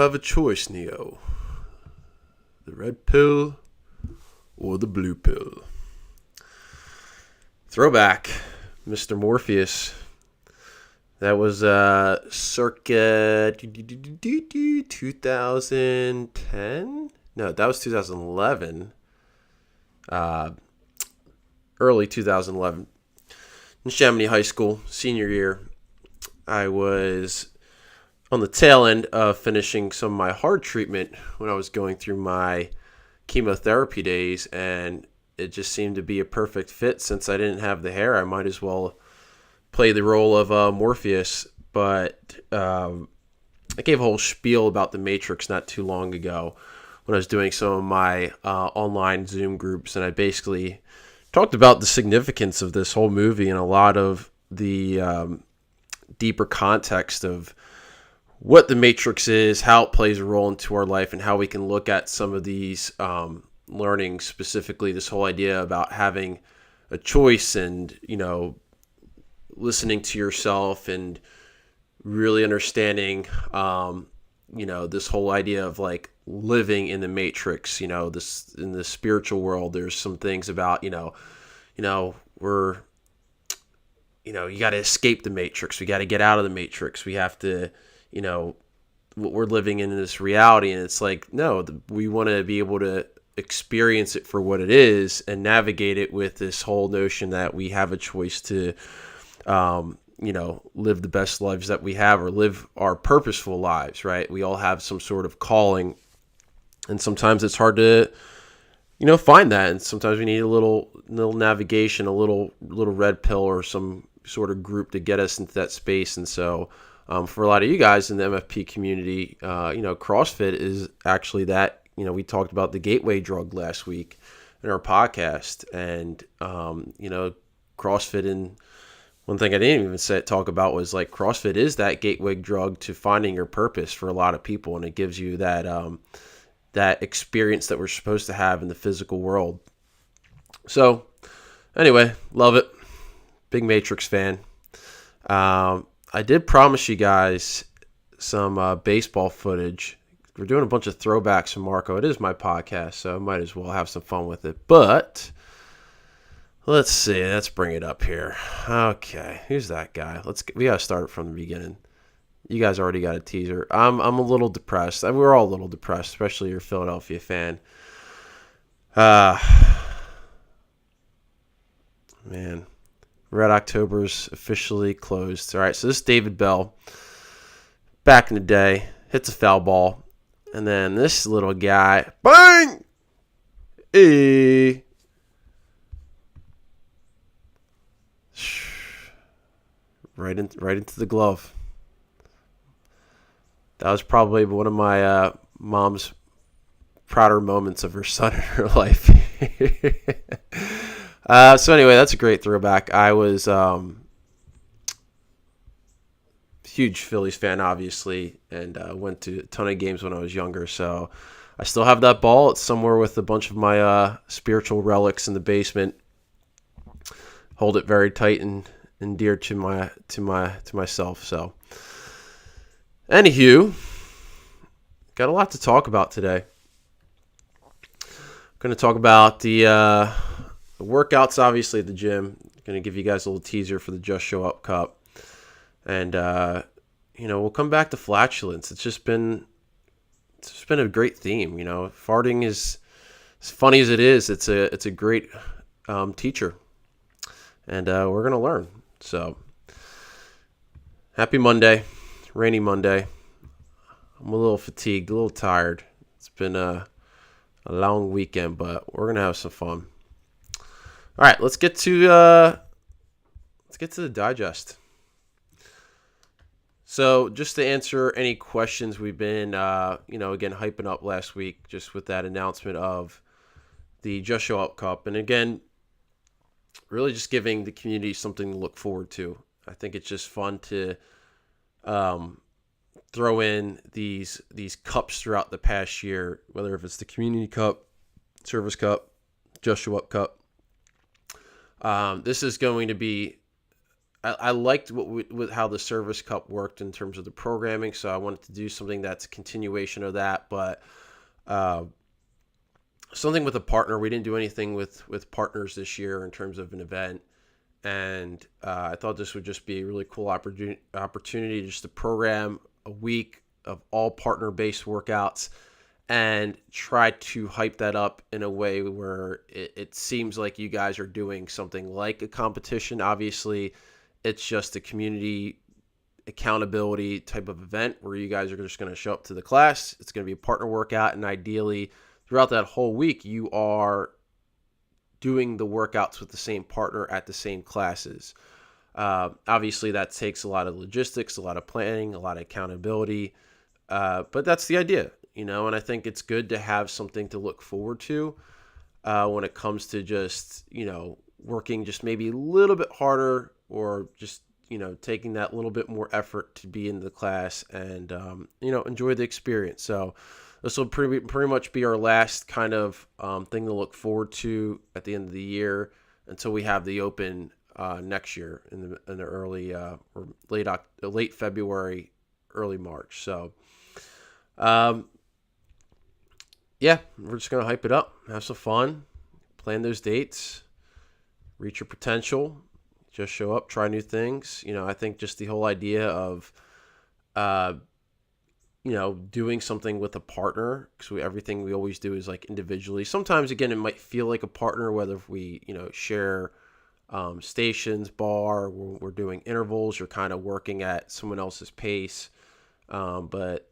have a choice, Neo. The red pill or the blue pill. Throwback, Mr. Morpheus. That was circa 2010? No, that was 2011. Early 2011. In Chamonix High School, senior year. I was on the tail end of finishing some of my hard treatment when I was going through my chemotherapy days, and it just seemed to be a perfect fit. Since I didn't have the hair, I might as well play the role of Morpheus. But I gave a whole spiel about the Matrix not too long ago when I was doing some of my online Zoom groups, and I basically talked about the significance of this whole movie and a lot of the deeper context of what the Matrix is, how it plays a role into our life, and how we can look at some of these learnings, specifically this whole idea about having a choice and, listening to yourself and really understanding, this whole idea of like living in the Matrix. This in the spiritual world, there's some things about, we're, you got to escape the Matrix. We got to get out of the Matrix. We have to, we're living in this reality. And it's like, no, we want to be able to experience it for what it is and navigate it with this whole notion that we have a choice to, live the best lives that we have or live our purposeful lives, right? We all have some sort of calling, and sometimes it's hard to, find that. And sometimes we need a little navigation, a little red pill or some sort of group to get us into that space. And so for a lot of you guys in the MFP community, CrossFit is actually that. We talked about the gateway drug last week in our podcast, and CrossFit, and one thing I didn't even talk about was like CrossFit is that gateway drug to finding your purpose for a lot of people, and it gives you that that experience that we're supposed to have in the physical world. So anyway, love it. Big Matrix fan. I did promise you guys some baseball footage. We're doing a bunch of throwbacks from Marco. It is my podcast, so I might as well have some fun with it. But let's see. Let's bring it up here. Okay, who's that guy? We gotta start it from the beginning. You guys already got a teaser. I'm a little depressed. We're all a little depressed, especially you're a Philadelphia fan. Man, Red October's officially closed. All right, so this is David Bell. Back in the day, hits a foul ball. And then this little guy, bang! Right into the glove. That was probably one of my mom's prouder moments of her son in her life. So anyway, that's a great throwback. I was huge Phillies fan, obviously, and went to a ton of games when I was younger. So I still have that ball. It's somewhere with a bunch of my spiritual relics in the basement. Hold it very tight and dear to myself. So, anywho, got a lot to talk about today. Going to talk about the workouts, obviously, at the gym. Going to give you guys a little teaser for the Just Show Up Cup. And, we'll come back to flatulence. It's just been a great theme. Farting is, as funny as it is, it's a great teacher. And we're going to learn. So, happy Monday. Rainy Monday. I'm a little fatigued, a little tired. It's been a long weekend, but we're going to have some fun. All right, let's get to the digest. So just to answer any questions, we've been, again, hyping up last week just with that announcement of the Just Show Up Cup. And again, really just giving the community something to look forward to. I think it's just fun to throw in these cups throughout the past year, whether if it's the Community Cup, Service Cup, Just Show Up Cup. This is going to be, I liked with how the Service Cup worked in terms of the programming, so I wanted to do something that's a continuation of that, but something with a partner. We didn't do anything with partners this year in terms of an event, and I thought this would just be a really cool opportunity just to program a week of all partner-based workouts and try to hype that up in a way where it seems like you guys are doing something like a competition. Obviously, it's just a community accountability type of event where you guys are just going to show up to the class. It's going to be a partner workout, and ideally, throughout that whole week, you are doing the workouts with the same partner at the same classes. Obviously, that takes a lot of logistics, a lot of planning, a lot of accountability, but that's the idea, and I think it's good to have something to look forward to when it comes to just, working just maybe a little bit harder or just, taking that little bit more effort to be in the class and, enjoy the experience. So this will pretty much be our last kind of thing to look forward to at the end of the year until we have the Open next year in the early or late February, early March. So, yeah, we're just gonna hype it up, have some fun, plan those dates, reach your potential, just show up, try new things. I think just the whole idea of doing something with a partner, because everything we always do is like individually. Sometimes, again, it might feel like a partner, whether if we, share stations, bar, we're doing intervals, you're kind of working at someone else's pace. But,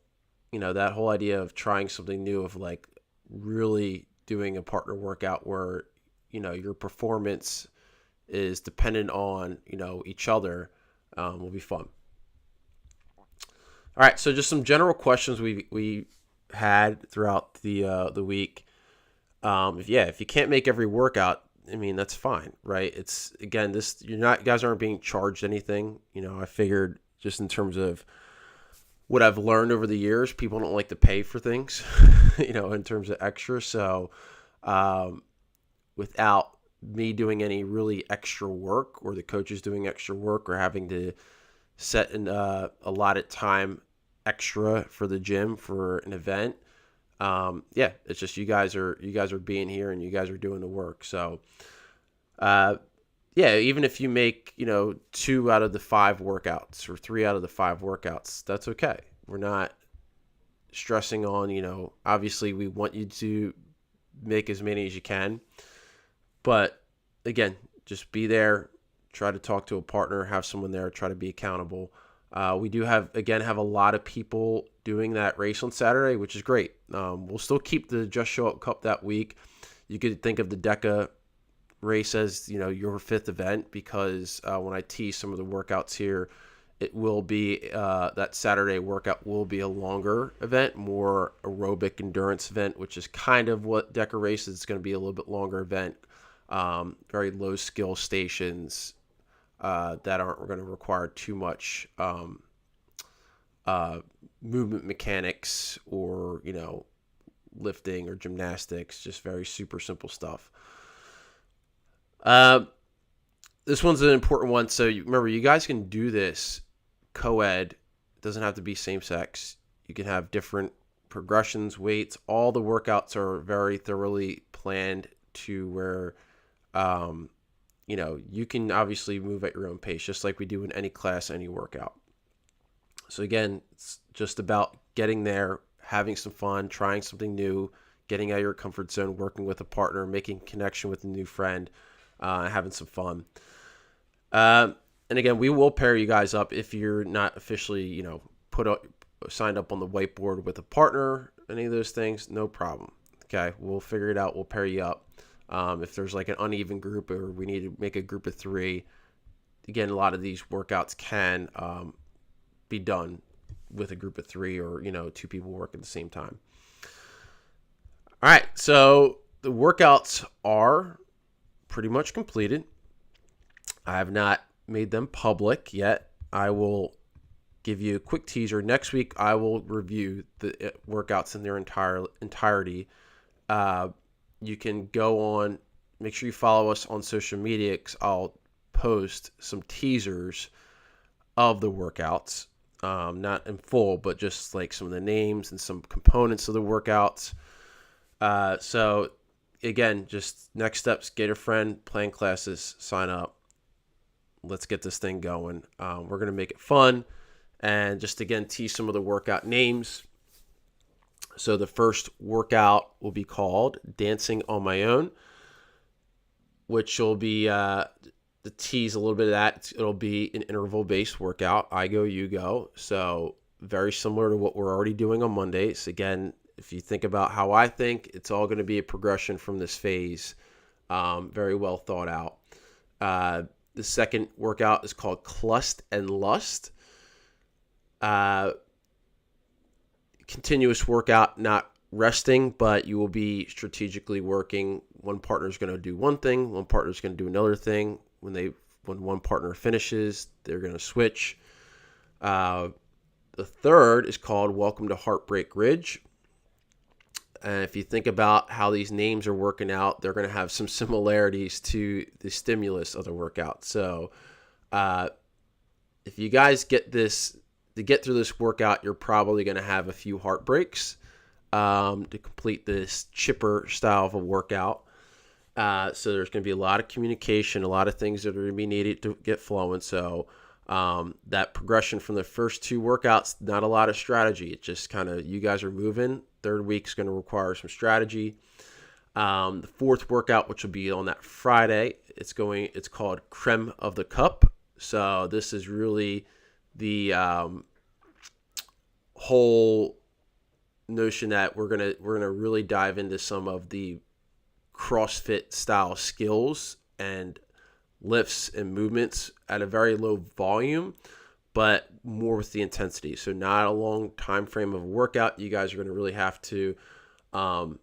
that whole idea of trying something new, of like really doing a partner workout where, your performance is dependent on, each other, will be fun. All right, so just some general questions we had throughout the week. If you can't make every workout, I mean, that's fine, right? It's, again, you guys aren't being charged anything. I figured just in terms of what I've learned over the years, people don't like to pay for things, in terms of extra. So, without me doing any really extra work, or the coaches doing extra work, or having to set an allotted time extra for the gym for an event. It's just you guys are being here and you guys are doing the work. So, even if you make 2 out of the 5 workouts or 3 out of the 5 workouts, that's okay. We're not stressing on obviously we want you to make as many as you can, but again, just be there. Try to talk to a partner, have someone there, try to be accountable. We do have a lot of people doing that race on Saturday, which is great. We'll still keep the Just Show Up Cup that week. You could think of the DECA race as, your 5th event, because when I tease some of the workouts here, it will be that Saturday workout will be a longer event, more aerobic endurance event, which is kind of what DECA race is. It's going to be a little bit longer event, very low skill stations that aren't going to require too much movement mechanics or, lifting or gymnastics, just very super simple stuff. This one's an important one. So remember, you guys can do this co-ed. It doesn't have to be same sex. You can have different progressions, weights. All the workouts are very thoroughly planned to where, you can obviously move at your own pace, just like we do in any class, any workout. So again, it's just about getting there, having some fun, trying something new, getting out of your comfort zone, working with a partner, making connection with a new friend, having some fun. And again, we will pair you guys up if you're not officially, signed up on the whiteboard with a partner, any of those things, no problem. Okay, we'll figure it out. We'll pair you up. If there's like an uneven group or we need to make a group of 3, again, a lot of these workouts can be done with a group of 3 or, 2 people work at the same time. All right, so the workouts are pretty much completed. I have not made them public yet. I will give you a quick teaser. Next week, I will review the workouts in their entirety. You can go on, make sure you follow us on social media, because I'll post some teasers of the workouts, not in full, but just like some of the names and some components of the workouts. So again, just next steps: get a friend, plan classes, sign up. Let's get this thing going. We're gonna make it fun, and just again tease some of the workout names. So the first workout will be called Dancing on My Own, which will be to tease a little bit of that. It'll be an interval-based workout. I go, you go. So very similar to what we're already doing on Mondays. Again, if you think about how I think, it's all going to be a progression from this phase. Very well thought out. The second workout is called Clust and Lust. Continuous workout, not resting, but you will be strategically working. One partner is going to do one thing, one partner is going to do another thing. When one partner finishes, they're going to switch. The third is called Welcome to Heartbreak Ridge. And if you think about how these names are working out, they're going to have some similarities to the stimulus of the workout. So if you guys get this, to get through this workout, you're probably going to have a few heartbreaks to complete this chipper style of a workout. So there's going to be a lot of communication, a lot of things that are going to be needed to get flowing. So that progression from the first two workouts, not a lot of strategy. It's just kind of you guys are moving. Third week is going to require some strategy. The fourth workout, which will be on that Friday, it's called Creme of the Cup. So this is really the whole notion that we're gonna really dive into some of the CrossFit style skills and lifts and movements at a very low volume, but more with the intensity. So not a long time frame of a workout. You guys are going to really have to, you're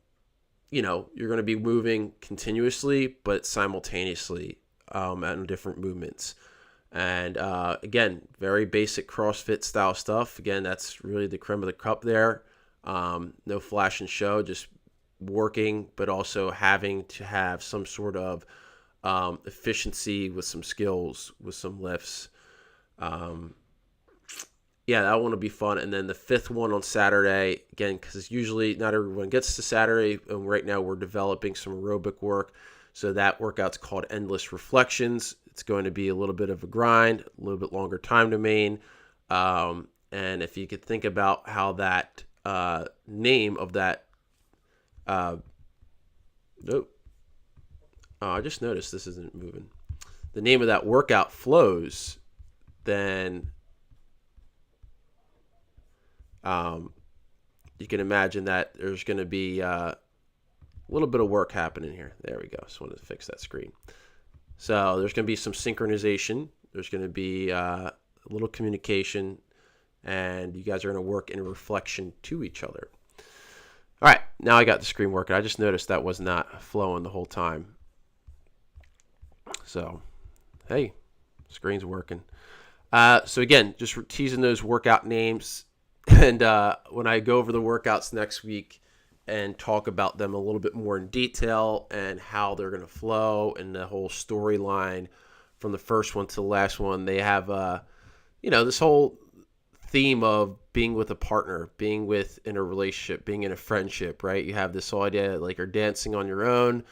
going to be moving continuously, but simultaneously at different movements. And again, very basic CrossFit style stuff. Again, that's really the creme of the cup there. No flash and show, just working, but also having to have some sort of efficiency with some skills, with some lifts. That one will be fun. And then the fifth one on Saturday, again, because usually not everyone gets to Saturday, and right now we're developing some aerobic work. So that workout's called Endless Reflections. It's going to be a little bit of a grind, a little bit longer time domain. And if you could think about how that name of that, I just noticed this isn't moving. The name of that workout flows, then you can imagine that there's going to be a little bit of work happening here. There we go. Just wanted to fix that screen. So there's going to be some synchronization. There's going to be a little communication, and you guys are going to work in reflection to each other. All right, now I got the screen working. I just noticed that was not flowing the whole time. So, hey, screen's working. So again, just teasing those workout names. And when I go over the workouts next week and talk about them a little bit more in detail and how they're going to flow and the whole storyline from the first one to the last one, they have, this whole theme of being with a partner, being in a relationship, being in a friendship, right? You have this whole idea like you're dancing on your own.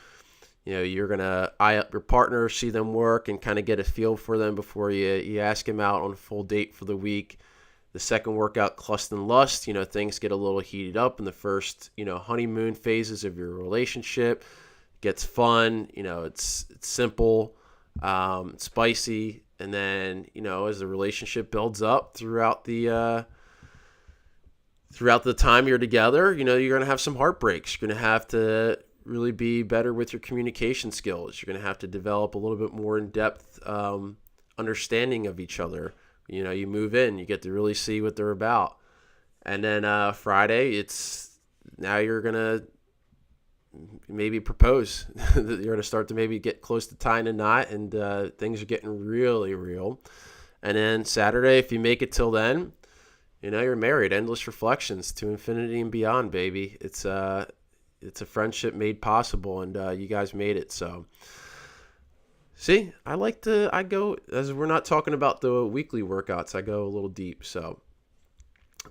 You're going to eye up your partner, see them work, and kind of get a feel for them before you ask them out on a full date for the week. The second workout, Clust and Lust, things get a little heated up in the first, honeymoon phases of your relationship. It gets fun, it's simple, spicy. And then, as the relationship builds up throughout the time you're together, you're going to have some heartbreaks. You're going to have to really be better with your communication skills. You're going to have to develop a little bit more in-depth understanding of each other. You move in, you get to really see what they're about. And then Friday, now you're going to maybe propose. You're going to start to maybe get close to tying a knot, and things are getting really real. And then Saturday, if you make it till then, you're married. Endless Reflections to infinity and beyond, baby. It's a friendship made possible, and you guys made it. So See, I go, as we're not talking about the weekly workouts, I go a little deep. So,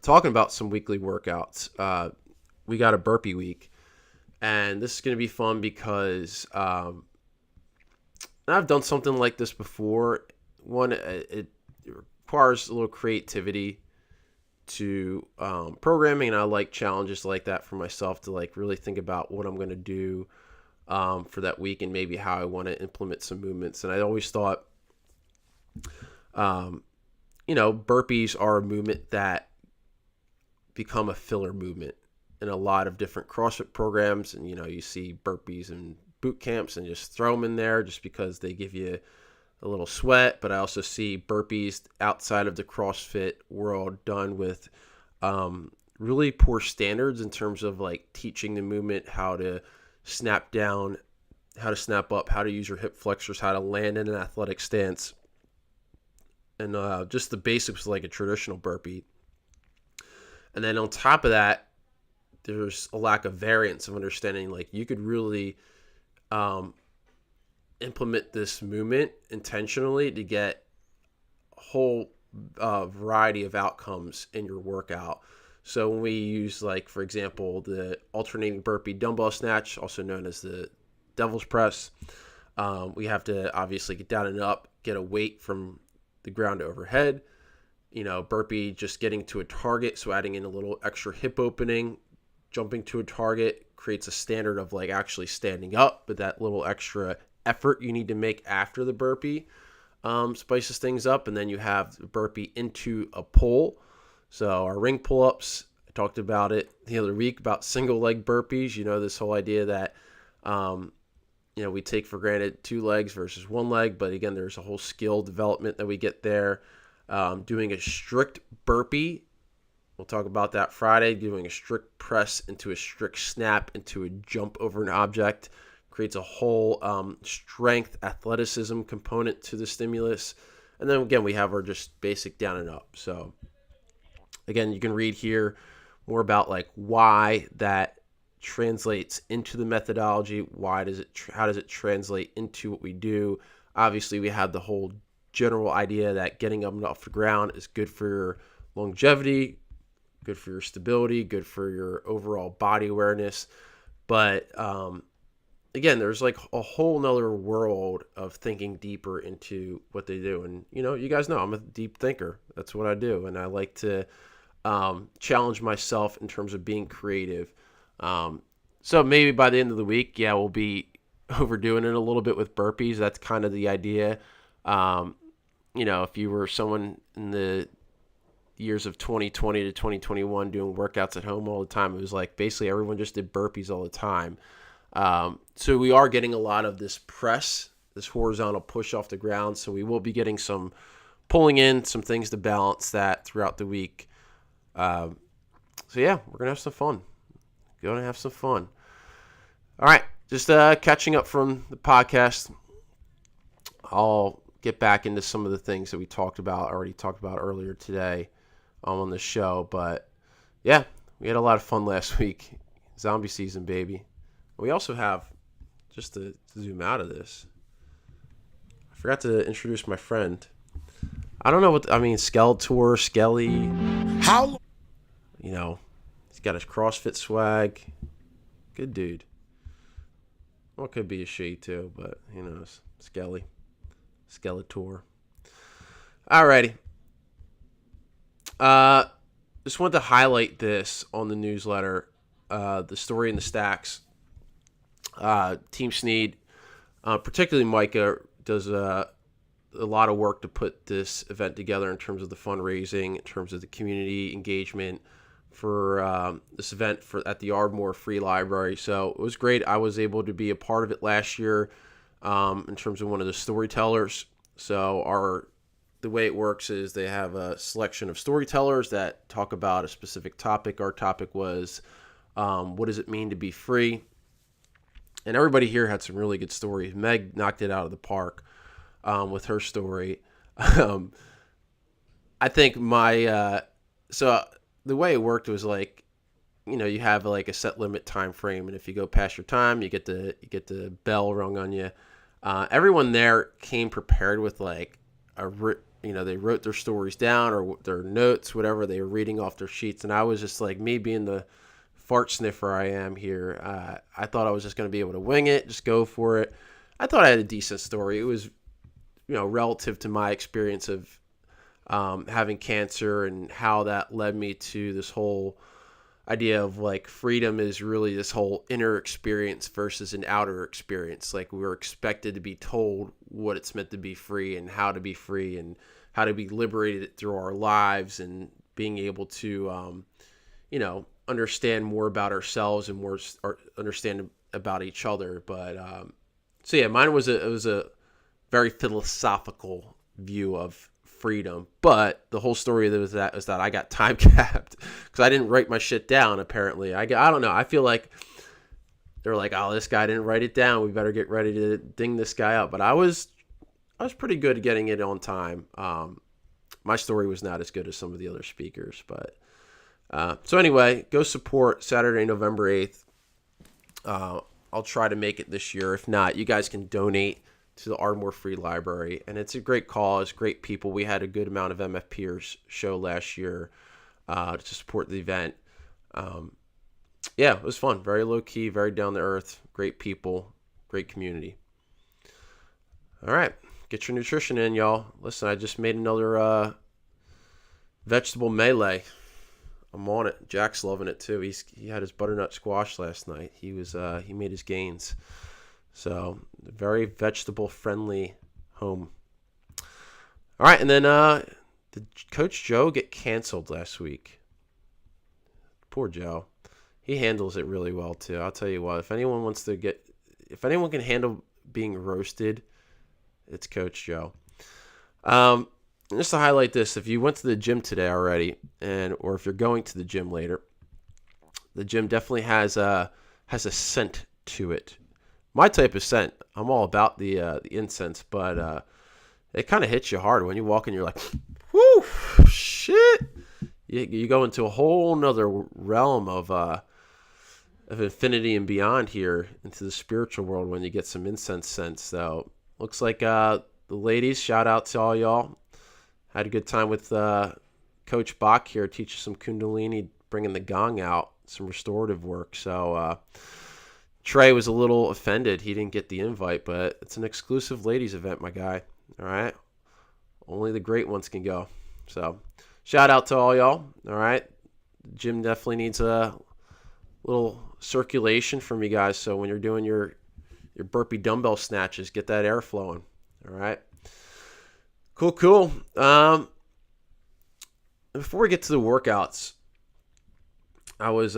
talking about some weekly workouts, we got a burpee week. And this is going to be fun because I've done something like this before. One, it requires a little creativity to programming, and I like challenges like that for myself to like really think about what I'm going to do for that week and maybe how I want to implement some movements. And I always thought, burpees are a movement that become a filler movement in a lot of different CrossFit programs. And, you see burpees in boot camps and just throw them in there just because they give you a little sweat. But I also see burpees outside of the CrossFit world done with really poor standards in terms of like teaching the movement, how to snap down, how to snap up, how to use your hip flexors, how to land in an athletic stance, and just the basics like a traditional burpee. And then on top of that, there's a lack of variance of understanding. Like you could really implement this movement intentionally to get a whole variety of outcomes in your workout. So when we use, like, for example, the alternating burpee dumbbell snatch, also known as the devil's press, we have to obviously get down and up, get a weight from the ground to overhead. Burpee, just getting to a target, so adding in a little extra hip opening, jumping to a target creates a standard of like actually standing up, but that little extra effort you need to make after the burpee spices things up. And then you have the burpee into a pull. So our ring pull-ups, I talked about it the other week about single leg burpees. This whole idea that we take for granted 2 legs versus 1 leg, but again, there's a whole skill development that we get there. Doing a strict burpee, we'll talk about that Friday. Doing a strict press into a strict snap into a jump over an object creates a whole strength, athleticism component to the stimulus. And then again, we have our just basic down and up. So again, you can read here more about like why that translates into the methodology. How does it translate into what we do? Obviously, we have the whole general idea that getting up and off the ground is good for your longevity, good for your stability, good for your overall body awareness. But again, there's like a whole nother world of thinking deeper into what they do. And, you guys know I'm a deep thinker. That's what I do. And I like to challenge myself in terms of being creative. So maybe by the end of the week, we'll be overdoing it a little bit with burpees. That's kind of the idea. If you were someone in the years of 2020 to 2021 doing workouts at home all the time, it was like basically everyone just did burpees all the time. So we are getting a lot of this press, this horizontal push off the ground. So we will be getting some pulling in, some things to balance that throughout the week. We're going to have some fun. All right. Just catching up from the podcast. I'll get back into some of the things that we already talked about earlier today on the show. But yeah, we had a lot of fun last week. Zombie season, baby. We also have, just to zoom out of this, I forgot to introduce my friend. I don't know Skeletor, Skelly. How? He's got his CrossFit swag. Good dude. Well, it could be a she too, but Skelly. Skeletor. Alrighty. Just wanted to highlight this on the newsletter. The story in the stacks. Team Sneed, particularly Micah, does a lot of work to put this event together in terms of the fundraising, in terms of the community engagement for this event at the Ardmore Free Library. So it was great. I was able to be a part of it last year in terms of one of the storytellers. So the way it works is they have a selection of storytellers that talk about a specific topic. Our topic was, what does it mean to be free? And everybody here had some really good stories. Meg knocked it out of the park with her story. I think so the way it worked was like, you have like a set limit time frame, and if you go past your time, you get the bell rung on you. Everyone there came prepared with like they wrote their stories down or their notes, whatever they were reading off their sheets, and I was just like, me being the fart sniffer I am here. I thought I was just going to be able to wing it, just go for it. I thought I had a decent story. It was, relative to my experience of having cancer and how that led me to this whole idea of like freedom is really this whole inner experience versus an outer experience. Like we're expected to be told what it's meant to be free and how to be free and how to be liberated through our lives and being able to, understand more about ourselves and more understand about each other. But so yeah, mine was a very philosophical view of freedom. But the whole story was that I got time capped because I didn't write my shit down. Apparently, I don't know. I feel like they're like, oh, this guy didn't write it down. We better get ready to ding this guy up. But I was pretty good at getting it on time. My story was not as good as some of the other speakers, but so anyway, go support Saturday, November 8th. I'll try to make it this year. If not, you guys can donate to the Ardmore Free Library, and it's a great cause, great people. We had a good amount of MFPers show last year to support the event. Yeah, it was fun. Very low key, very down to earth, great people, great community. All right, get your nutrition in, y'all. Listen, I just made another vegetable melee. I'm on it. Jack's loving it too. He had his butternut squash last night. He made his gains. So very vegetable friendly home. All right, and then did Coach Joe get canceled last week? Poor Joe. He handles it really well too. I'll tell you what. If anyone can handle being roasted, it's Coach Joe. Just to highlight this, if you went to the gym today already, or if you're going to the gym later, the gym definitely has a scent to it. My type of scent. I'm all about the incense, but it kind of hits you hard when you walk in. You're like, whoo, shit. You go into a whole nother realm of infinity and beyond here into the spiritual world when you get some incense scents. So looks like the ladies, shout out to all y'all. Had a good time with Coach Bach here, teaching some Kundalini, bringing the gong out, some restorative work. So Trey was a little offended he didn't get the invite, but it's an exclusive ladies event, my guy. All right? Only the great ones can go. So shout out to all y'all. All right? The gym definitely needs a little circulation from you guys, so when you're doing your burpee dumbbell snatches, get that air flowing. All right? Cool. Before we get to the workouts, I was,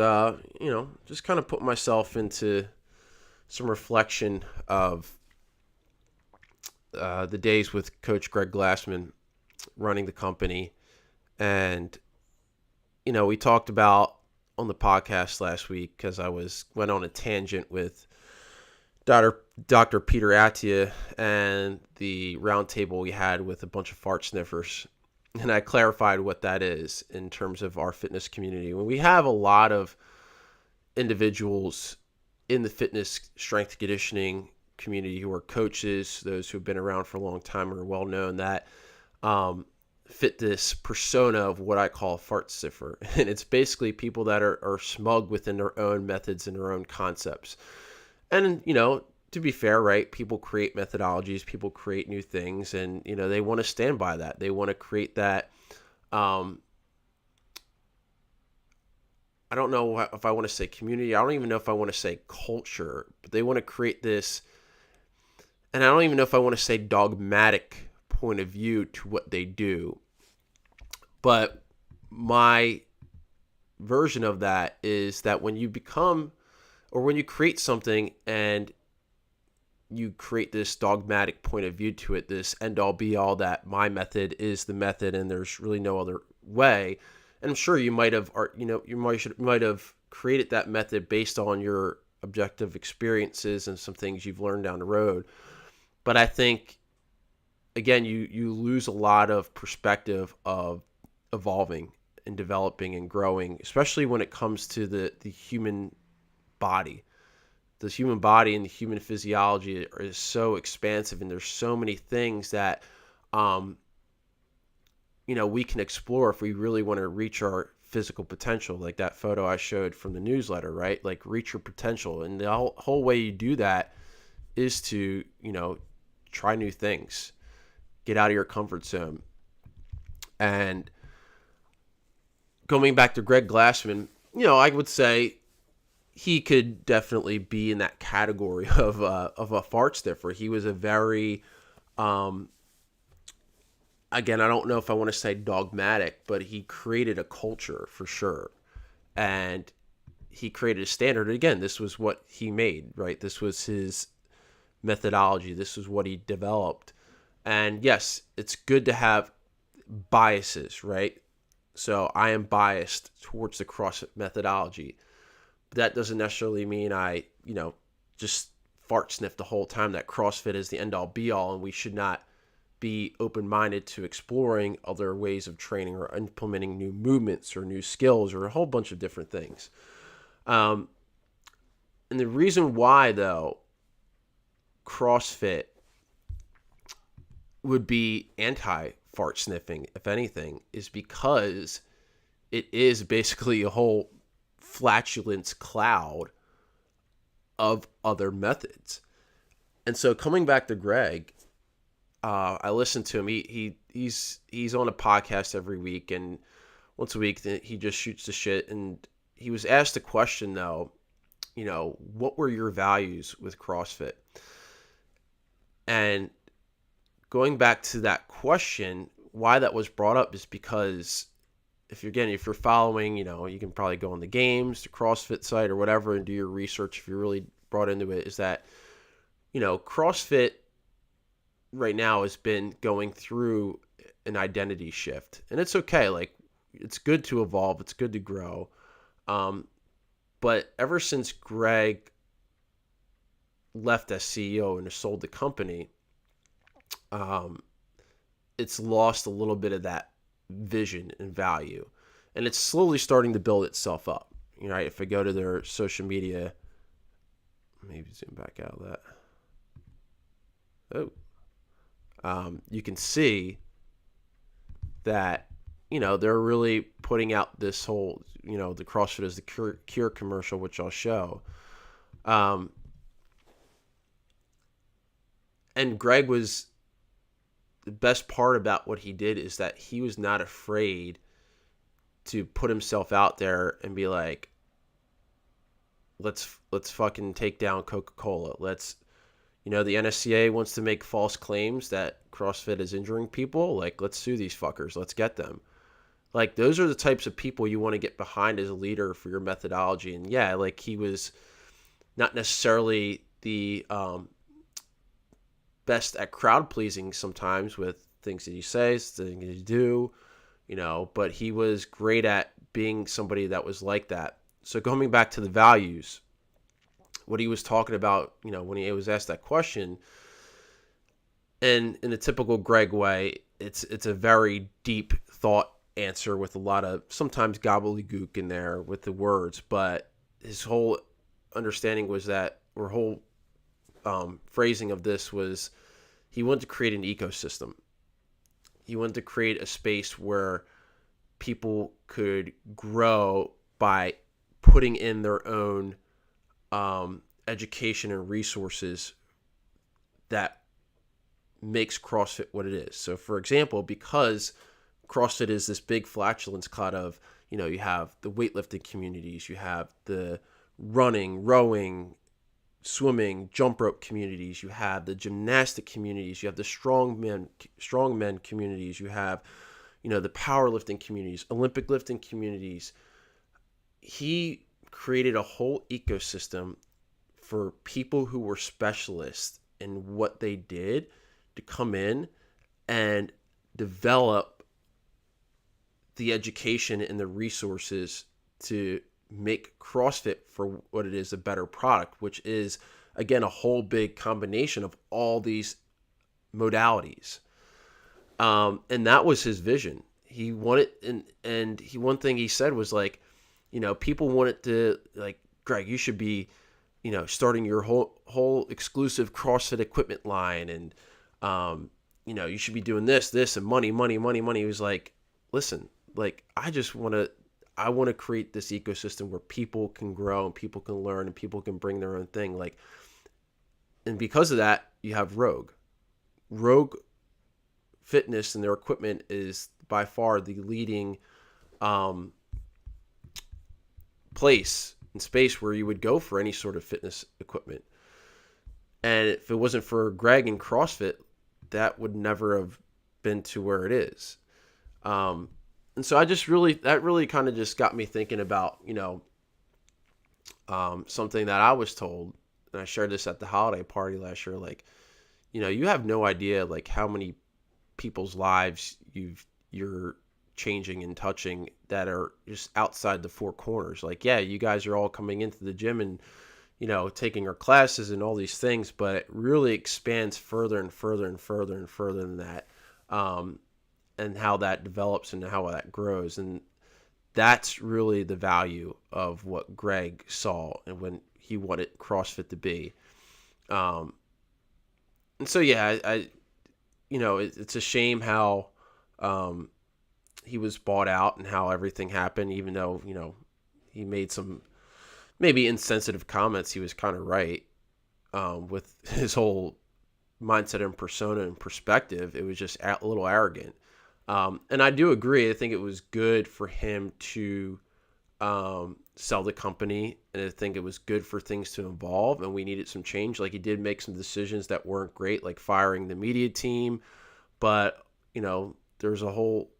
just kind of putting myself into some reflection of the days with Coach Greg Glassman running the company. And, we talked about on the podcast last week, because I went on a tangent with Dr. Peter Attia and the roundtable we had with a bunch of fart sniffers. And I clarified what that is in terms of our fitness community. When we have a lot of individuals in the fitness strength conditioning community who are coaches, those who have been around for a long time or are well known, that fit this persona of what I call a fart sniffer. And it's basically people that are smug within their own methods and their own concepts. And, to be fair, right, people create methodologies, people create new things, and, they want to stand by that. They want to create that, I don't know if I want to say community. I don't even know if I want to say culture, but they want to create this, and I don't even know if I want to say dogmatic point of view to what they do. But my version of that is that when you become, or when you create something and you create this dogmatic point of view to it, this end-all be-all that my method is the method and there's really no other way. And I'm sure you might have, you might have created that method based on your objective experiences and some things you've learned down the road. But I think, again, you lose a lot of perspective of evolving and developing and growing, especially when it comes to the human body. the human body and the human physiology is so expansive, and there's so many things that, we can explore if we really want to reach our physical potential. Like that photo I showed from the newsletter, right? Like reach your potential. And the whole way you do that is to, try new things, get out of your comfort zone. And going back to Greg Glassman, I would say he could definitely be in that category of a fart sniffer. He was a very, again, I don't know if I want to say dogmatic, but he created a culture for sure. And he created a standard. Again, this was what he made, right? This was his methodology. This was what he developed. And yes, it's good to have biases, right? So I am biased towards the CrossFit methodology. But that doesn't necessarily mean I, just fart sniff the whole time, that CrossFit is the end all be all, and we should not be open-minded to exploring other ways of training or implementing new movements or new skills or a whole bunch of different things. And the reason why, though, CrossFit would be anti-fart sniffing, if anything, is because it is basically a whole flatulence cloud of other methods. And so coming back to Greg, I listened to him. He's on a podcast every week, and once a week he just shoots the shit. And he was asked a question, though, what were your values with CrossFit? And going back to that question, why that was brought up is because if you're following, you can probably go on the games, the CrossFit site or whatever and do your research if you're really brought into it, is that, CrossFit right now has been going through an identity shift. And it's okay. Like, it's good to evolve. It's good to grow. But ever since Greg left as CEO and sold the company, it's lost a little bit of that vision and value. And it's slowly starting to build itself up. Right? If I go to their social media, maybe zoom back out of that. You can see that, they're really putting out this whole, the CrossFit is the cure commercial, which I'll show. And Greg was, the best part about what he did is that he was not afraid to put himself out there and be like, let's fucking take down Coca-Cola. The NSCA wants to make false claims that CrossFit is injuring people. Like, let's sue these fuckers. Let's get them. Like, those are the types of people you want to get behind as a leader for your methodology. And yeah, like, he was not necessarily the best at crowd pleasing sometimes with things that he says, things that he do, but he was great at being somebody that was like that. So going back to the values, what he was talking about, when he was asked that question, and in the typical Greg way, it's a very deep thought answer with a lot of sometimes gobbledygook in there with the words, but his whole understanding was that, or whole phrasing of this was, he wanted to create an ecosystem. He wanted to create a space where people could grow by putting in their own education and resources that makes CrossFit what it is. So, for example, because CrossFit is this big flatulence cloud of, you have the weightlifting communities, you have the running, rowing, swimming, jump rope communities, you have the gymnastic communities, you have the strongmen communities, you have, the powerlifting communities, Olympic lifting communities. He created a whole ecosystem for people who were specialists in what they did to come in and develop the education and the resources to make CrossFit for what it is, a better product, which is, again, a whole big combination of all these modalities. And that was his vision. He wanted, one thing he said was like, people wanted to, like, Greg, you should be starting your whole exclusive CrossFit equipment line, and you should be doing this, and money, money, money, money. He was like, listen, like I want to create this ecosystem where people can grow and people can learn and people can bring their own thing. Like, and because of that, you have Rogue. Rogue Fitness and their equipment is by far the leading place and space where you would go for any sort of fitness equipment. And if it wasn't for Greg and CrossFit, that would never have been to where it is. And so that really kind of just got me thinking about, something that I was told, and I shared this at the holiday party last year. Like, you have no idea like how many people's lives you're changing and touching that are just outside the four corners. Like, yeah, you guys are all coming into the gym and, taking our classes and all these things, but it really expands further and further and further and further than that. And how that develops and how that grows. And that's really the value of what Greg saw and when he wanted CrossFit to be. And so, yeah, it's a shame how he was bought out and how everything happened, even though, he made some maybe insensitive comments. He was kind of right with his whole mindset and persona and perspective. It was just a little arrogant. And I do agree. I think it was good for him to sell the company, and I think it was good for things to evolve, and we needed some change. Like, he did make some decisions that weren't great, like firing the media team, but there's a whole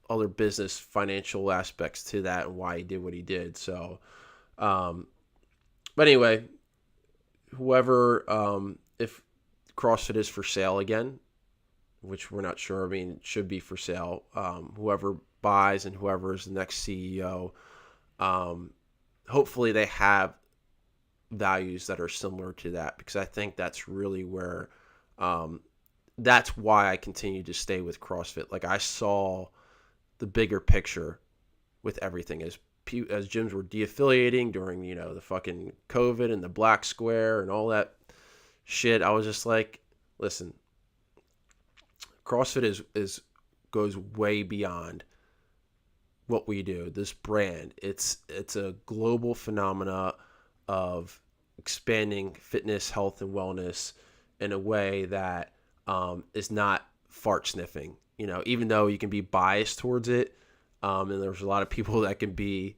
other business financial aspects to that and why he did what he did. So, but anyway, whoever, if CrossFit is for sale again, which we're not sure. I mean, it should be for sale. Whoever buys and whoever is the next CEO, hopefully they have values that are similar to that, because I think that's really where, that's why I continue to stay with CrossFit. Like, I saw the bigger picture with everything as gyms were de-affiliating during, the fucking COVID and the Black Square and all that shit. I was just like, listen, CrossFit goes way beyond what we do. This brand, it's a global phenomena of expanding fitness, health, and wellness in a way that is not fart sniffing. Even though you can be biased towards it, and there's a lot of people that can be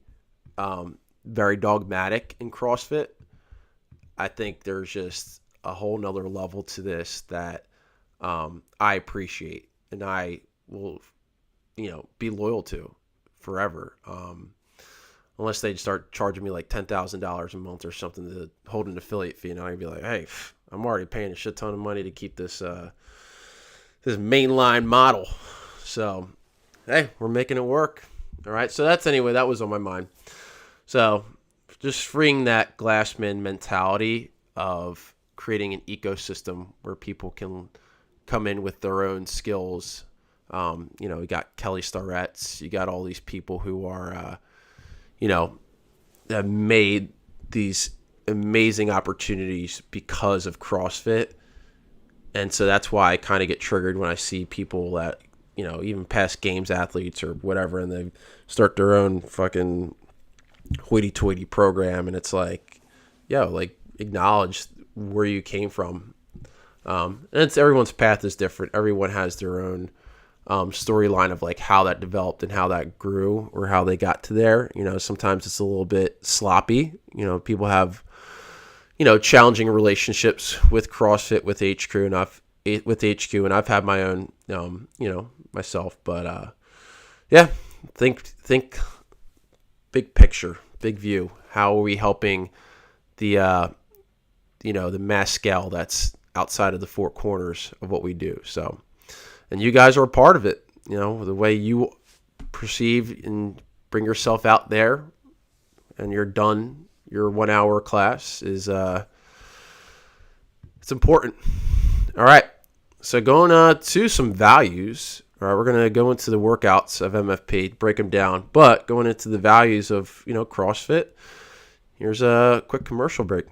very dogmatic in CrossFit. I think there's just a whole nother level to this that I appreciate, and I will, be loyal to forever. Unless they start charging me like $10,000 a month or something to hold an affiliate fee, and I'd be like, hey, I'm already paying a shit ton of money to keep this this mainline model. So, hey, we're making it work. All right. So that was on my mind. So, just freeing that Glassman mentality of creating an ecosystem where people can come in with their own skills. You got Kelly Starrett's, you got all these people who are, have made these amazing opportunities because of CrossFit. And so that's why I kind of get triggered when I see people that, even past games athletes or whatever, and they start their own fucking hoity-toity program. And it's like, acknowledge where you came from. And everyone's path is different. Everyone has their own storyline of like how that developed and how that grew or how they got to there. Sometimes it's a little bit sloppy. People have, challenging relationships with CrossFit, with HQ, and I've had my own, myself. But think big picture, big view. How are we helping the the mass scale that's outside of the four corners of what we do? So, and you guys are a part of it. The way you perceive and bring yourself out there, and you're done your 1 hour class is it's important. All right. So going to some values. All right, we're going to go into the workouts of MFP, break them down, but going into the values of, CrossFit. Here's a quick commercial break.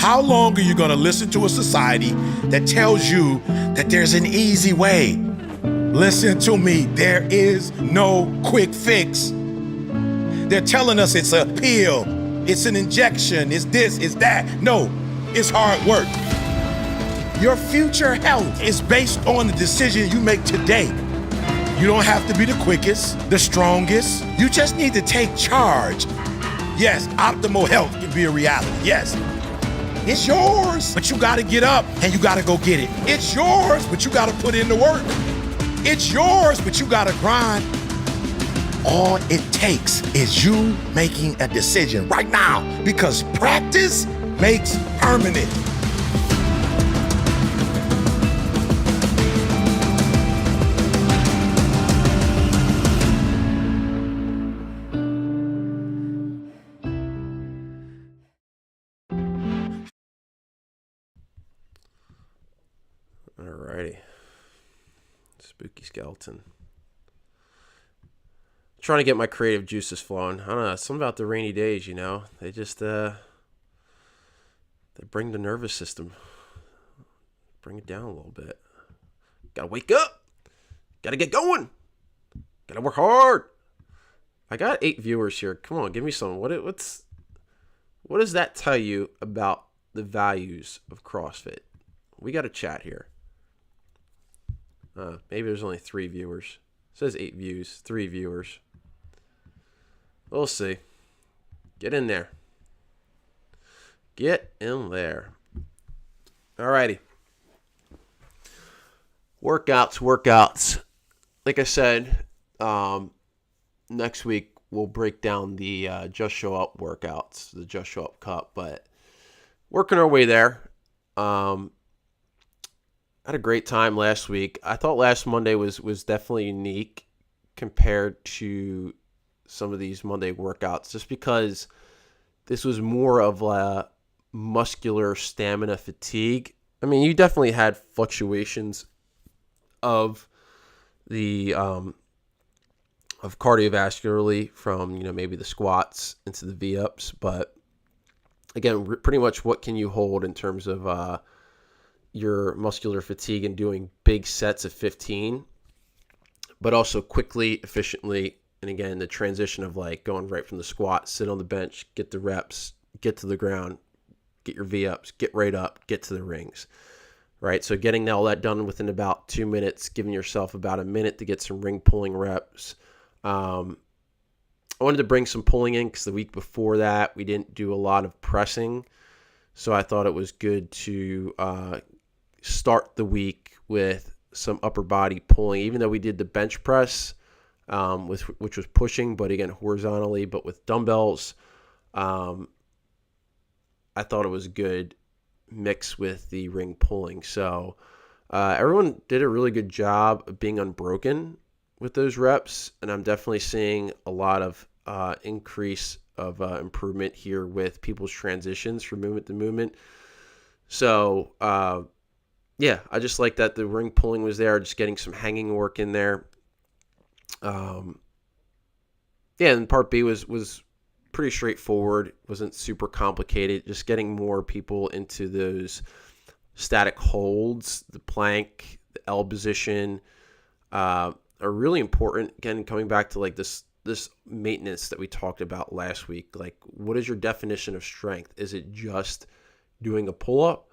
How long are you going to listen to a society that tells you that there's an easy way? Listen to me, there is no quick fix. They're telling us it's a pill, it's an injection, it's this, it's that. No, it's hard work. Your future health is based on the decision you make today. You don't have to be the quickest, the strongest. You just need to take charge. Yes, optimal health can be a reality, yes. It's yours, but you gotta get up and you gotta go get it. It's yours, but you gotta put in the work. It's yours, but you gotta grind. All it takes is you making a decision right now, because practice makes permanent. Alrighty. Spooky skeleton. Trying to get my creative juices flowing. I don't know, something about the rainy days, you know. They just they bring the nervous system. Bring it down a little bit. Gotta wake up. Gotta get going. Gotta work hard. I got 8 viewers here. Come on, give me some. What does that tell you about the values of CrossFit? We got to chat here. Maybe there's only 3 viewers. It says 8 views, 3 viewers. We'll see. Get in there. Get in there. Alrighty. Workouts. Like I said, next week we'll break down the Just Show Up workouts, the Just Show Up Cup, but working our way there. I had a great time last week. I thought last Monday was definitely unique compared to some of these Monday workouts, just because this was more of a muscular stamina fatigue. I mean, you definitely had fluctuations of the of cardiovascularly from, you know, maybe the squats into the V-ups, but again, pretty much what can you hold in terms of your muscular fatigue and doing big sets of 15, but also quickly, efficiently, and again, the transition of like going right from the squat, sit on the bench, get the reps, get to the ground, get your V-ups, get right up, get to the rings, right? So getting all that done within about 2 minutes, giving yourself about a minute to get some ring pulling reps. I wanted to bring some pulling in because the week before that, we didn't do a lot of pressing. So I thought it was good to start the week with some upper body pulling, even though we did the bench press, which was pushing, but again, horizontally, but with dumbbells. I thought it was good mix with the ring pulling. So everyone did a really good job of being unbroken with those reps, and I'm definitely seeing a lot of increase of improvement here with people's transitions from movement to movement. So yeah, I just like that the ring pulling was there, just getting some hanging work in there. Yeah, and part B was pretty straightforward, wasn't super complicated, just getting more people into those static holds, the plank, the L position, are really important. Again, coming back to like this maintenance that we talked about last week, like what is your definition of strength? Is it just doing a pull-up,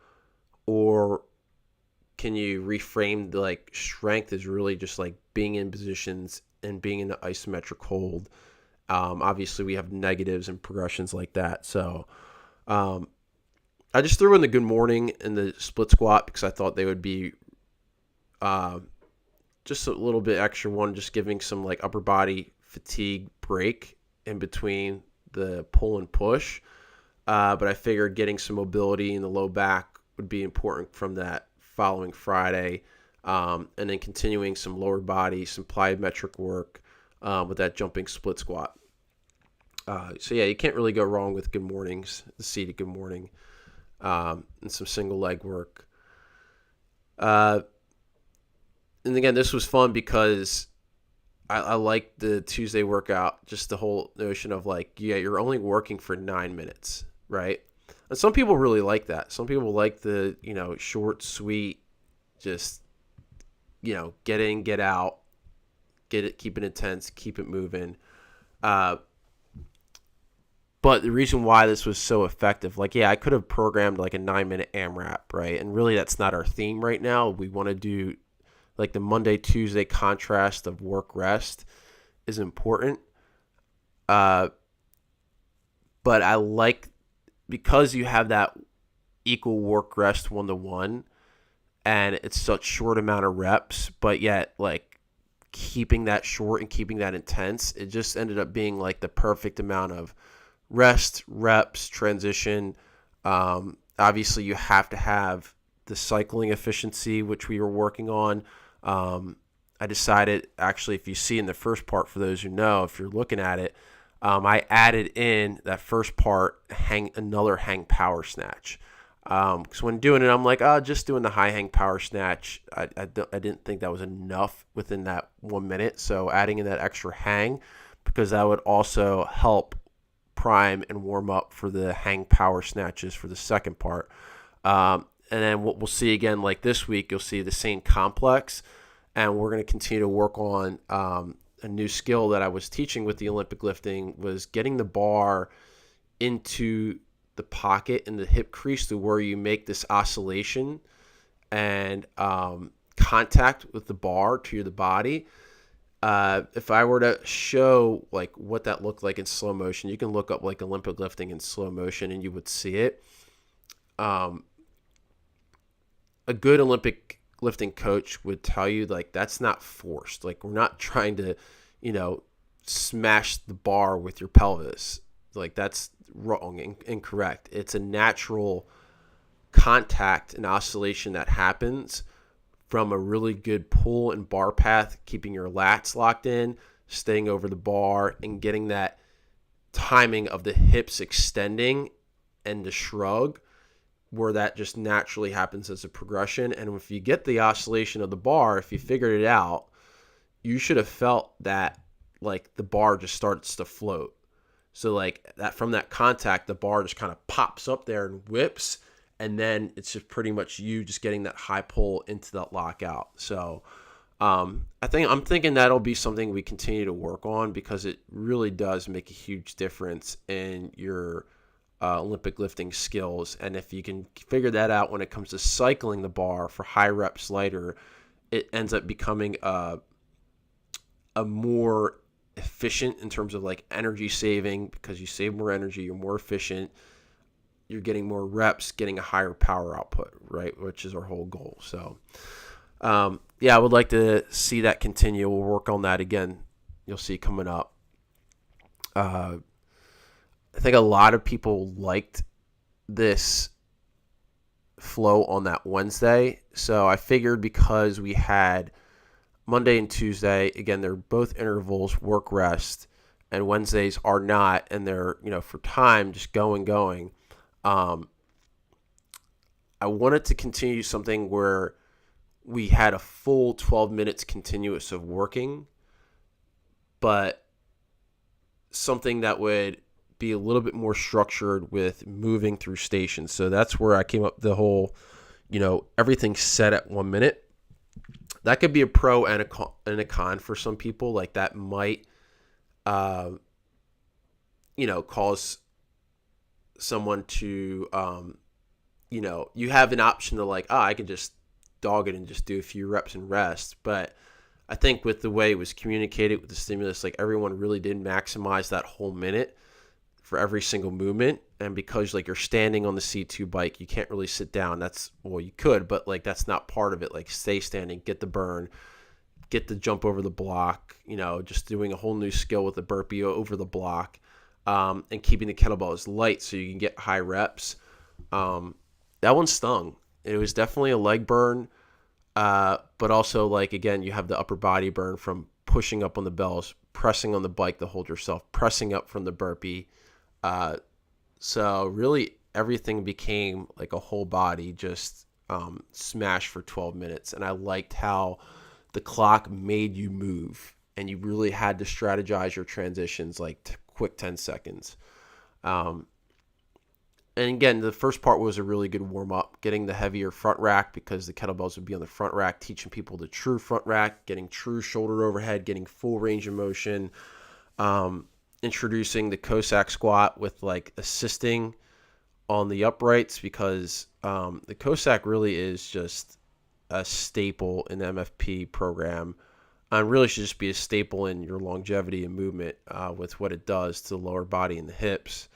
or can you reframe the like strength is really just like being in positions and being in the isometric hold? Obviously we have negatives and progressions like that. So I just threw in the good morning and the split squat because I thought they would be just a little bit extra one, just giving some like upper body fatigue break in between the pull and push. But I figured getting some mobility in the low back would be important from that following Friday, and then continuing some lower body, some plyometric work with that jumping split squat. So yeah, you can't really go wrong with good mornings, the seated good morning, and some single leg work. And again, this was fun because I like the Tuesday workout, just the whole notion of like, yeah, you're only working for 9 minutes, right? And some people really like that. Some people like the, short, sweet, just, get in, get out, get it, keep it intense, keep it moving. But the reason why this was so effective, like, I could have programmed like a 9-minute AMRAP, right? And really that's not our theme right now. We want to do like the Monday, Tuesday contrast of work rest is important. But I like, because you have that equal work rest 1-to-1 and it's such short amount of reps, but yet like keeping that short and keeping that intense, it just ended up being like the perfect amount of rest, reps, transition. Obviously, you have to have the cycling efficiency, which we were working on. I decided, actually, if you see in the first part, for those who know, if you're looking at it, I added in that first part, another hang power snatch. Because when doing it, I'm like, just doing the high hang power snatch. I didn't think that was enough within that 1 minute. So adding in that extra hang, because that would also help prime and warm up for the hang power snatches for the second part. And then what we'll see again, like this week, you'll see the same complex, and we're going to continue to work on a new skill that I was teaching with the Olympic lifting, was getting the bar into the pocket in the hip crease to where you make this oscillation and contact with the bar to the body. If I were to show like what that looked like in slow motion, you can look up like Olympic lifting in slow motion and you would see it. A good Olympic lifting coach would tell you like that's not forced. Like, we're not trying to, smash the bar with your pelvis. Like, that's wrong and incorrect. It's a natural contact and oscillation that happens from a really good pull and bar path, keeping your lats locked in, staying over the bar, and getting that timing of the hips extending and the shrug, where that just naturally happens as a progression. And if you get the oscillation of the bar, if you figured it out, you should have felt that like the bar just starts to float. So like that, from that contact, the bar just kind of pops up there and whips. And then it's just pretty much you just getting that high pull into that lockout. So I'm thinking that'll be something we continue to work on, because it really does make a huge difference in your Olympic lifting skills. And if you can figure that out when it comes to cycling the bar for high reps lighter, it ends up becoming a more efficient in terms of like energy saving, because you save more energy, you're more efficient, you're getting more reps, getting a higher power output, right? Which is our whole goal. So, I would like to see that continue. We'll work on that again. You'll see coming up. I think a lot of people liked this flow on that Wednesday. So I figured, because we had Monday and Tuesday, again, they're both intervals, work, rest, and Wednesdays are not, and they're, for time, just going. I wanted to continue something where we had a full 12 minutes continuous of working, but something that would be a little bit more structured with moving through stations. So that's where I came up with the whole, everything set at 1 minute. That could be a pro and a con for some people. Like, that might, cause someone to, you have an option to like, I can just dog it and just do a few reps and rest. But I think with the way it was communicated with the stimulus, like, everyone really did maximize that whole minute for every single movement. And because like you're standing on the C2 bike, you can't really sit down. You could, but like that's not part of it. Like, stay standing, get the burn, get the jump over the block, just doing a whole new skill with the burpee over the block, and keeping the kettlebells light so you can get high reps. That one stung. It was definitely a leg burn, but also, like, again, you have the upper body burn from pushing up on the bells, pressing on the bike to hold yourself, pressing up from the burpee. So really everything became like a whole body, just smash for 12 minutes. And I liked how the clock made you move, and you really had to strategize your transitions, like quick 10 seconds. And And again, the first part was a really good warm-up, getting the heavier front rack because the kettlebells would be on the front rack, teaching people the true front rack, getting true shoulder overhead, getting full range of motion, introducing the Cossack squat with like assisting on the uprights because the Cossack really is just a staple in the MFP program and really should just be a staple in your longevity and movement with what it does to the lower body and the hips.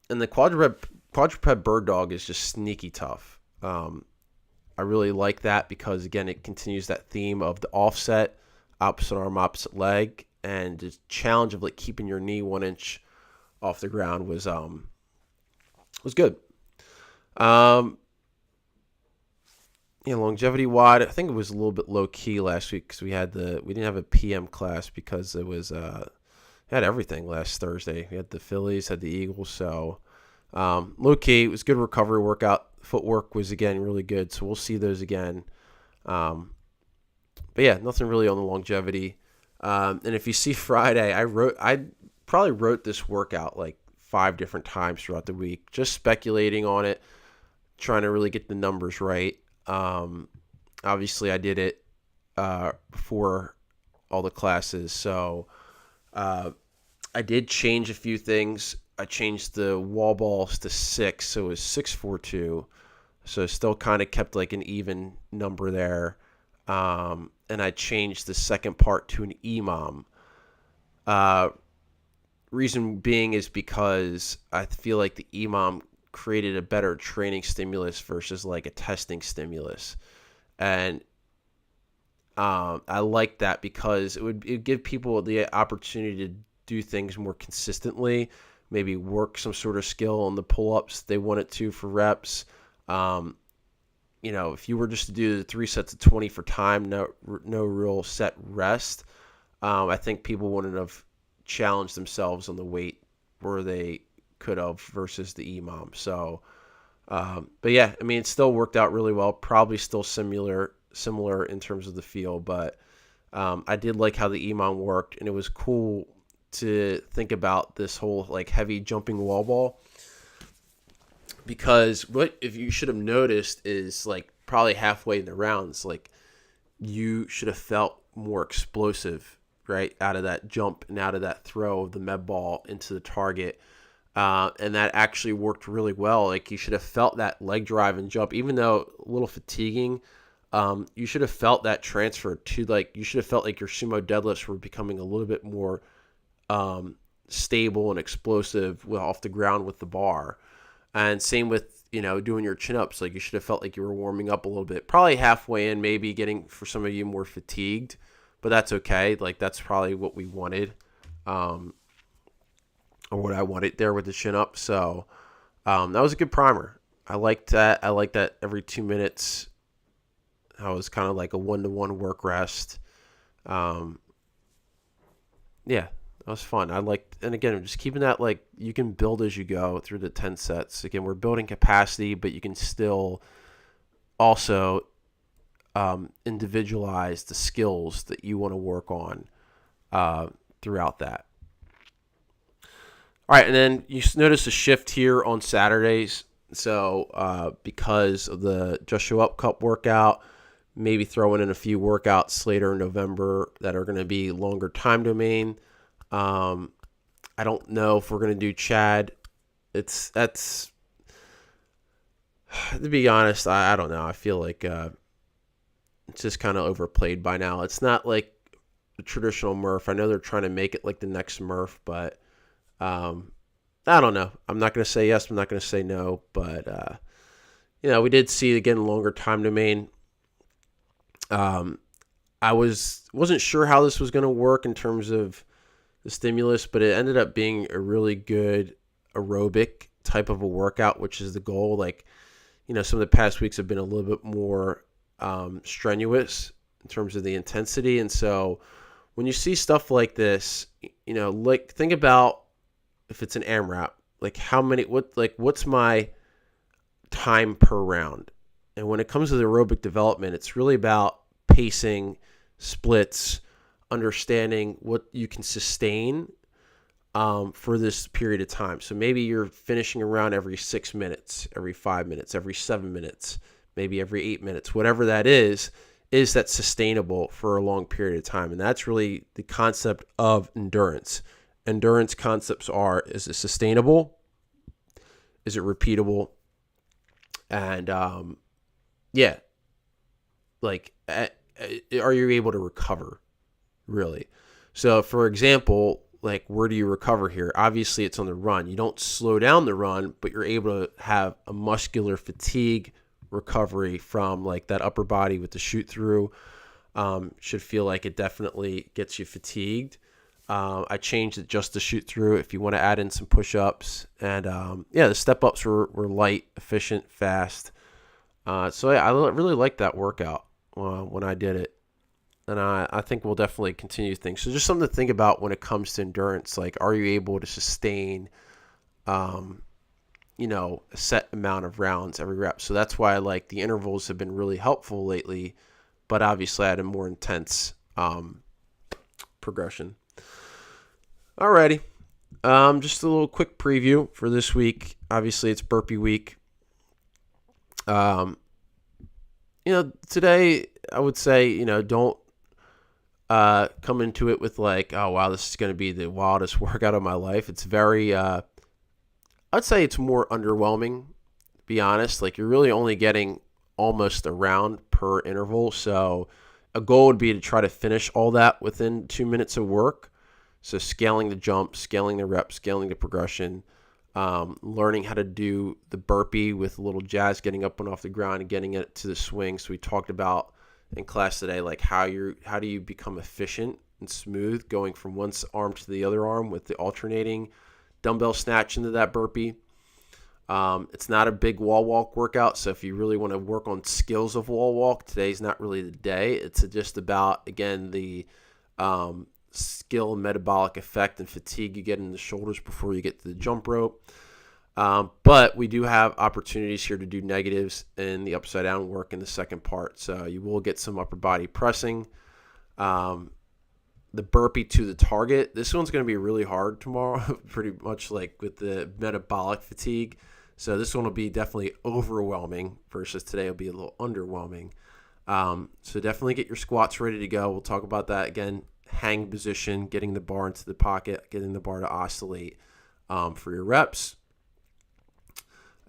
And the quadruped bird dog is just sneaky tough. I really like that because, again, it continues that theme of the offset, opposite arm, opposite leg, and the challenge of like keeping your knee 1 inch off the ground was good. Longevity wide, I think it was a little bit low key last week because we didn't have a PM class because it was had everything last Thursday. We had the Phillies, had the Eagles, so low key. It was a good recovery workout. Footwork was again really good, so we'll see those again. But yeah, nothing really on the longevity. And if you see Friday, I probably wrote this workout like 5 different times throughout the week, just speculating on it, trying to really get the numbers right. Obviously I did it before all the classes, so I did change a few things. I changed the wall balls to 6, so it was 6-4-2, so still kind of kept like an even number there. And I changed the second part to an EMOM. Reason being is because I feel like the EMOM created a better training stimulus versus like a testing stimulus. And I like that because it would give people the opportunity to do things more consistently, maybe work some sort of skill on the pull-ups they wanted to for reps. If you were just to do the 3 sets of 20 for time, no real set rest, I think people wouldn't have challenged themselves on the weight where they could have versus the EMOM. So, but yeah, I mean, it still worked out really well. Probably still similar in terms of the feel, but I did like how the EMOM worked, and it was cool to think about this whole like heavy jumping wall ball. Because what if you should have noticed is like probably halfway in the rounds, like you should have felt more explosive, right, out of that jump and out of that throw of the med ball into the target. And that actually worked really well. Like you should have felt that leg drive and jump, even though a little fatiguing. You should have felt that transfer to like, you should have felt like your sumo deadlifts were becoming a little bit more stable and explosive off the ground with the bar. And same with, doing your chin-ups. Like you should have felt like you were warming up a little bit. Probably halfway in, maybe getting, for some of you, more fatigued. But that's okay. Like that's probably what we wanted. Or what I wanted there with the chin-up. So that was a good primer. I liked that. I liked that every 2 minutes. I was kind of like a 1-to-1 work rest. Yeah. That was fun. I liked, and again, I'm just keeping that like you can build as you go through the 10 sets. Again, we're building capacity, but you can still also individualize the skills that you want to work on throughout that. All right, and then you notice a shift here on Saturdays. So because of the Just Show Up Cup workout, maybe throwing in a few workouts later in November that are going to be longer time domain. I don't know if we're going to do Chad. That's to be honest, I don't know. I feel like it's just kind of overplayed by now. It's not like the traditional Murph. I know they're trying to make it like the next Murph, but I don't know. I'm not going to say yes. I'm not going to say no, but we did see again longer time domain. I wasn't sure how this was going to work in terms of the stimulus, but it ended up being a really good aerobic type of a workout, which is the goal. Like, some of the past weeks have been a little bit more strenuous in terms of the intensity. And so when you see stuff like this, like think about if it's an AMRAP, like what's my time per round? And when it comes to the aerobic development, it's really about pacing, splits, understanding what you can sustain for this period of time. So maybe you're finishing around every 6 minutes, every 5 minutes, every 7 minutes, maybe every 8 minutes, whatever that is that sustainable for a long period of time? And that's really the concept of endurance. Endurance concepts are, is it sustainable? Is it repeatable? And are you able to recover, really? So, for example, like, where do you recover here? Obviously, it's on the run. You don't slow down the run, but you're able to have a muscular fatigue recovery from, like, that upper body with the shoot through. Should feel like it definitely gets you fatigued. I changed it just to shoot through if you want to add in some push-ups. And, the step-ups were light, efficient, fast. I really liked that workout when I did it. And I think we'll definitely continue things. So just something to think about when it comes to endurance. Like, are you able to sustain, a set amount of rounds every rep? So that's why the intervals have been really helpful lately. But obviously I had a more intense progression. Alrighty. Just a little quick preview for this week. Obviously it's burpee week. Today I would say, don't come into it with oh wow, this is going to be the wildest workout of my life. It's very, I'd say it's more underwhelming, to be honest. You're really only getting almost a round per interval. So a goal would be to try to finish all that within 2 minutes of work. So scaling the jump, scaling the reps, scaling the progression, learning how to do the burpee with a little jazz, getting up and off the ground and getting it to the swing. So we talked about in class today, how do you become efficient and smooth going from one arm to the other arm with the alternating dumbbell snatch into that burpee. It's not a big wall walk workout, so if you really want to work on skills of wall walk, today's not really the day. It's just about, again, the skill and metabolic effect and fatigue you get in the shoulders before you get to the jump rope. But we do have opportunities here to do negatives in the upside down work in the second part. So you will get some upper body pressing. The burpee to the target, this one's going to be really hard tomorrow, pretty much with the metabolic fatigue. So this one will be definitely overwhelming versus today will be a little underwhelming. So definitely get your squats ready to go. We'll talk about that again. Hang position, getting the bar into the pocket, getting the bar to oscillate for your reps.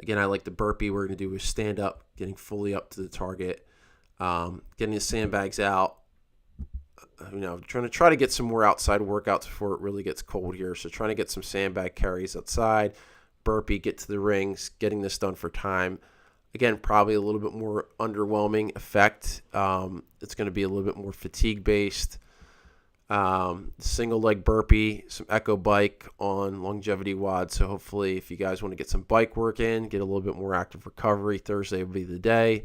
Again, I like the burpee. We're going to do a stand up, getting fully up to the target, getting the sandbags out. Trying to get some more outside workouts before it really gets cold here. So trying to get some sandbag carries outside, burpee, get to the rings, getting this done for time. Again, probably a little bit more underwhelming effect. It's going to be a little bit more fatigue based. Single leg burpee, some echo bike on longevity WOD. So hopefully if you guys want to get some bike work in, get a little bit more active recovery, Thursday will be the day.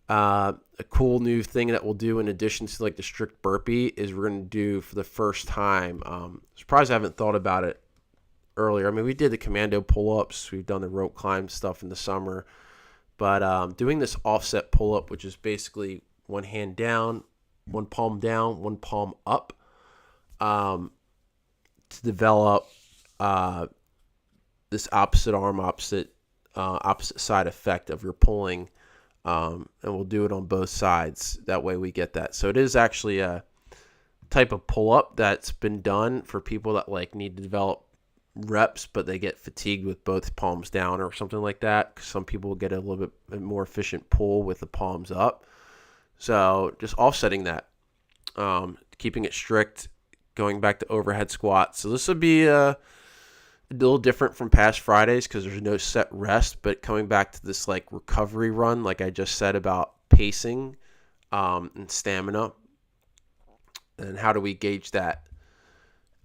A cool new thing that we'll do in addition to the strict burpee is we're going to do for the first time. Surprised I haven't thought about it earlier. I mean, we did the commando pull-ups. We've done the rope climb stuff in the summer. But doing this offset pull-up, which is basically one hand down, one palm up, to develop this opposite arm, opposite side effect of your pulling. And we'll do it on both sides. That way we get that. So it is actually a type of pull-up that's been done for people that need to develop reps, but they get fatigued with both palms down or something like that. Some people get a little bit more efficient pull with the palms up. So just offsetting that, keeping it strict, going back to overhead squats. So this would be a little different from past Fridays because there's no set rest, but coming back to this recovery run, like I just said about pacing and stamina, and how do we gauge that?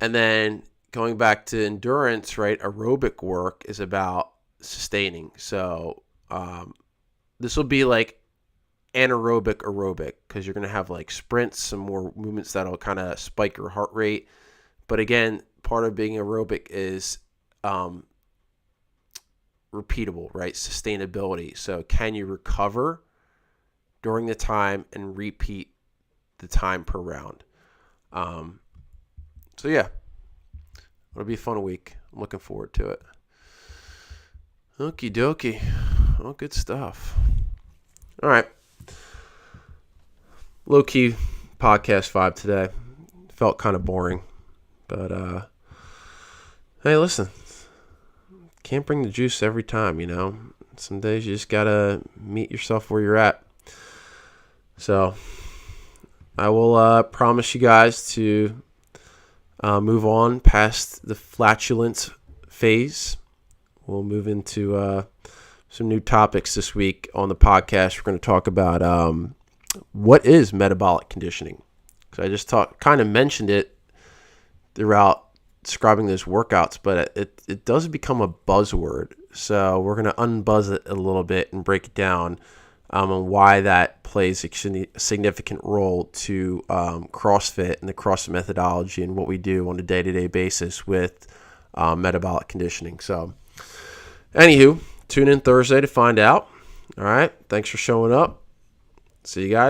And then going back to endurance, right? Aerobic work is about sustaining. So this will be anaerobic because you're going to have sprints, some more movements that'll kind of spike your heart rate. But again, part of being aerobic is repeatable, right? Sustainability. So can you recover during the time and repeat the time per round? So yeah, It'll be a fun week. I'm looking forward to it. Okie dokie. Well, good stuff. All right. Low-key podcast vibe today. Felt kind of boring. But, hey, listen. Can't bring the juice every time, Some days you just got to meet yourself where you're at. So, I will promise you guys to move on past the flatulence phase. We'll move into some new topics this week on the podcast. We're going to talk about what is metabolic conditioning. So I just kind of mentioned it throughout describing those workouts, but it does become a buzzword. So we're going to unbuzz it a little bit and break it down on why that plays a significant role to CrossFit and the CrossFit methodology and what we do on a day-to-day basis with metabolic conditioning. So anywho, tune in Thursday to find out. All right. Thanks for showing up. See you guys.